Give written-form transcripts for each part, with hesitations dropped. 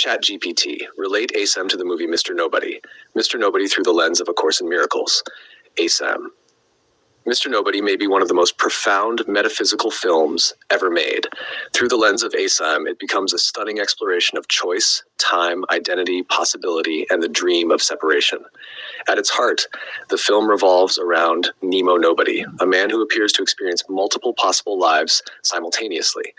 ChatGPT. Relate ACIM to the movie Mr. Nobody. Mr. Nobody through the lens of A Course in Miracles. ACIM. Mr. Nobody may be one of the most profound metaphysical films ever made. Through the lens of ACIM, it becomes a stunning exploration of choice, time, identity, possibility, and the dream of separation. At its heart, the film revolves around Nemo Nobody, a man who appears to experience multiple possible lives simultaneously.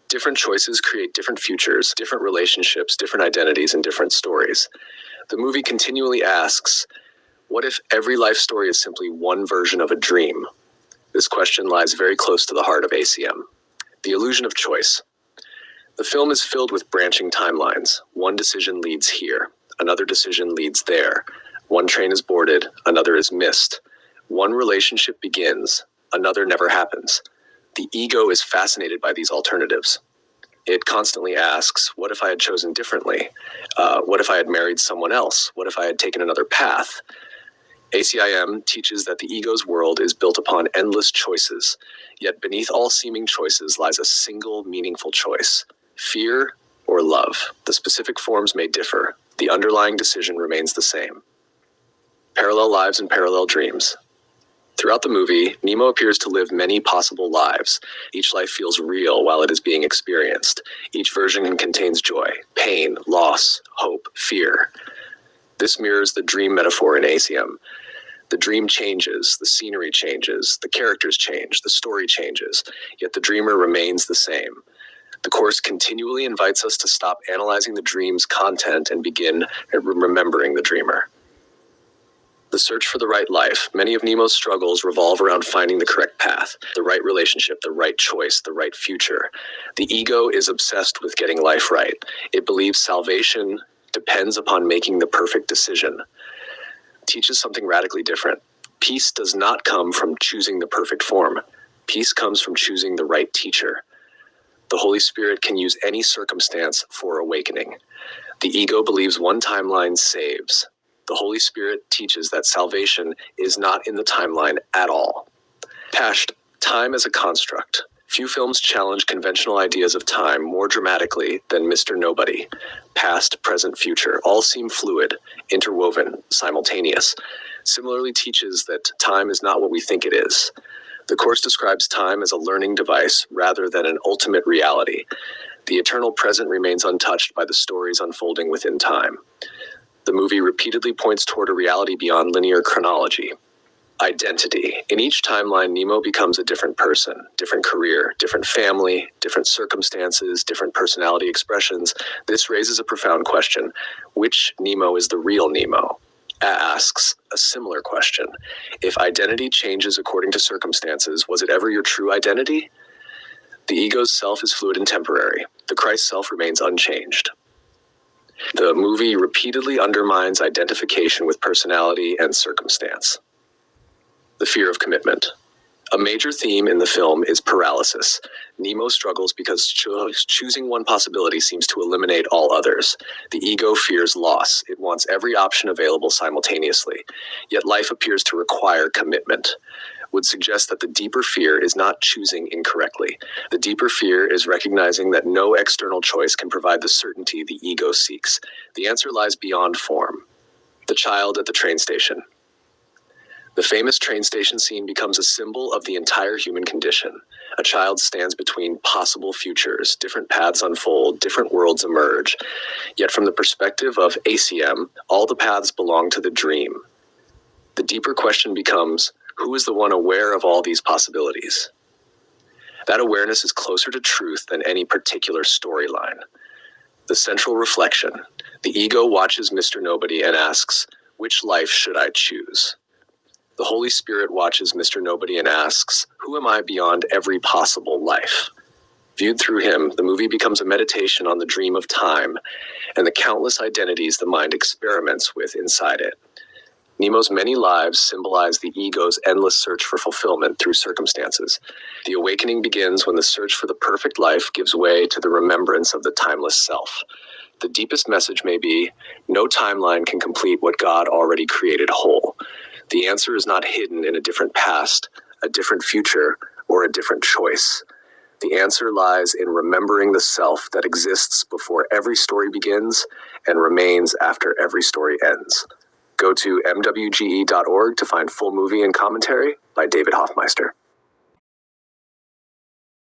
Different choices create different futures, different relationships, different identities, and different stories. The movie continually asks, what if every life story is simply one version of a dream? This question lies very close to the heart of ACIM. The illusion of choice. The film is filled with branching timelines. One decision leads here, another decision leads there. One train is boarded, another is missed. One relationship begins, another never happens. The ego is fascinated by these alternatives. It constantly asks, what if I had chosen differently? What if I had married someone else? What if I had taken another path? ACIM teaches that the ego's world is built upon endless choices, yet beneath all seeming choices lies a single meaningful choice: fear or love. The specific forms may differ. The underlying decision remains the same. Parallel lives and parallel dreams. Throughout the movie, Nemo appears to live many possible lives. Each life feels real while it is being experienced. Each version contains joy, pain, loss, hope, fear. This mirrors the dream metaphor in ACIM. The dream changes, the scenery changes, the characters change, the story changes, yet the dreamer remains the same. The Course continually invites us to stop analyzing the dream's content and begin remembering the dreamer. The search for the right life. Many of Nemo's struggles revolve around finding the correct path, the right relationship, the right choice, the right future. The ego is obsessed with getting life right. It believes salvation depends upon making the perfect decision. It teaches something radically different. Peace does not come from choosing the perfect form. Peace comes from choosing the right teacher. The Holy Spirit can use any circumstance for awakening. The ego believes one timeline saves. The Holy Spirit teaches that salvation is not in the timeline at all. Past, time as a construct. Few films challenge conventional ideas of time more dramatically than Mr. Nobody. Past, present, future all seem fluid, interwoven, simultaneous. Similarly teaches that time is not what we think it is. The Course describes time as a learning device rather than an ultimate reality. The eternal present remains untouched by the stories unfolding within time. The movie repeatedly points toward a reality beyond linear chronology. Identity. In each timeline, Nemo becomes a different person, different career, different family, different circumstances, different personality expressions. This raises a profound question. Which Nemo is the real Nemo? Asks a similar question. If identity changes according to circumstances, was it ever your true identity? The ego's self is fluid and temporary. The Christ self remains unchanged. The movie repeatedly undermines identification with personality and circumstance. The fear of commitment. A major theme in the film is paralysis. Nemo struggles because choosing one possibility seems to eliminate all others. The ego fears loss. It wants every option available simultaneously. Yet life appears to require commitment. Would suggest that the deeper fear is not choosing incorrectly. The deeper fear is recognizing that no external choice can provide the certainty the ego seeks. The answer lies beyond form. The child at the train station. The famous train station scene becomes a symbol of the entire human condition. A child stands between possible futures, different paths unfold, different worlds emerge. Yet from the perspective of ACIM, all the paths belong to the dream. The deeper question becomes, who is the one aware of all these possibilities? That awareness is closer to truth than any particular storyline. The central reflection. The ego watches Mr. Nobody and asks, which life should I choose? The Holy Spirit watches Mr. Nobody and asks, who am I beyond every possible life? Viewed through him, the movie becomes a meditation on the dream of time and the countless identities the mind experiments with inside it. Nemo's many lives symbolize the ego's endless search for fulfillment through circumstances. The awakening begins when the search for the perfect life gives way to the remembrance of the timeless self. The deepest message may be, no timeline can complete what God already created whole. The answer is not hidden in a different past, a different future, or a different choice. The answer lies in remembering the self that exists before every story begins and remains after every story ends. Go to mwge.org to find full movie and commentary by David Hoffmeister.